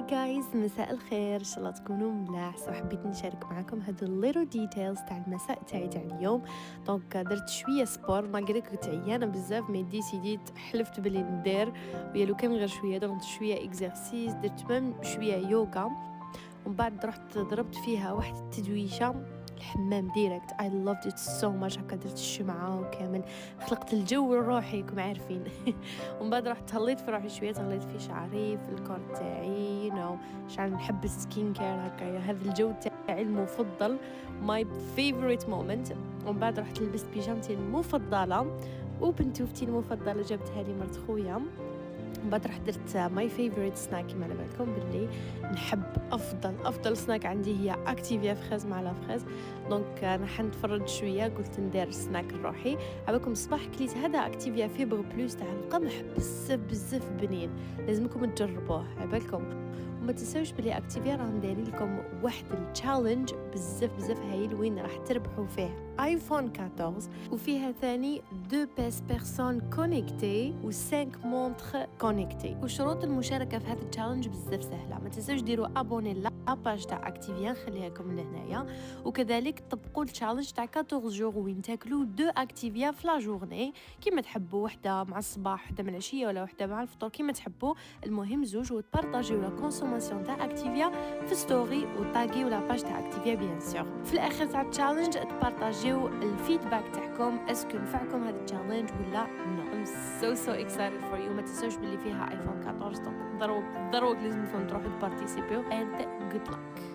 هاي جايز، مساء الخير، ان شاء الله تكونوا ملاح. حبيت نشارك معكم هاد الليتل ديتيلز تاع المساء تاع اليوم. دونك درت شويه سبور مالغري كنت عيانه بزاف، مي ديسيديت حلفت بلي ندير ويا لو كان غير شويه. درت شويه اكزرسيس، درت ميم شويه يوغا، ومن بعد رحت ضربت فيها واحد التدويشه الحمام ديريكت. I loved it so much. هكا درت الشمعة وكامل خلقت الجو الروحي كم عارفين. ومن بعد رحت تهليت في روحي شويه، تهليت في شعري في الكور تاعي شعر نحب السكين كير هكايا. هذا الجو تاعي المفضل، my favorite moment. ومن بعد رحت لبست بيجامتي المفضله وبنتوفتي المفضله جابتها لي مرت خويا. من بعد رحت درت ماي فيفوريت سناك. كيما على بالكم باللي نحب افضل سناك عندي هي اكتيفيا فريز مع لا فريز. دونك انا حنتفرج شويه، قلت ندير سناك الروحي. عباكم الصباح كليت هذا اكتيفيا فيبر بلوس تاع القمح، بزاف بنين، لازمكم تجربوه عبالكم. وما تنساوش بلي اكتيفيا راهم دايرين لكم واحد التشالنج بزاف هايل وين راح تربحوا فيه ايفون 14 وفيها ثاني 2 بيس بيرسون كونيكتي و5 مونتر كونيكتي. وشروط المشاركه في هذا التشالنج بزاف سهله. ما تنساوش ديروا ابوني لاباج تاع اكتيفيا، نخليها لكم لهنايا. وكذلك طبقوا التشالنج تاع 14 جور وين تاكلوا 2 اكتيفيا في لا جورني كيما تحبوا، وحده مع الصباح وحده مع العشيه ولا وحده مع الفطور كيما تحبوا. المهم زوج، وتبارطاجيو لا كونسوماسيون تاع اكتيفيا في ستوري وطاغيو لاباج تاع اكتيفيا بيان سور. في الاخر تاع التشالنج تبارطاجيو الفيدباك تاعكم، اسكو نفعكم هذا التشالنج ولا نو. I'm so excited for you. ما تنسوش باللي فيها ايفون 14، دونك ضروري لازمكم تروحوا تبارتيسيبيو and good luck.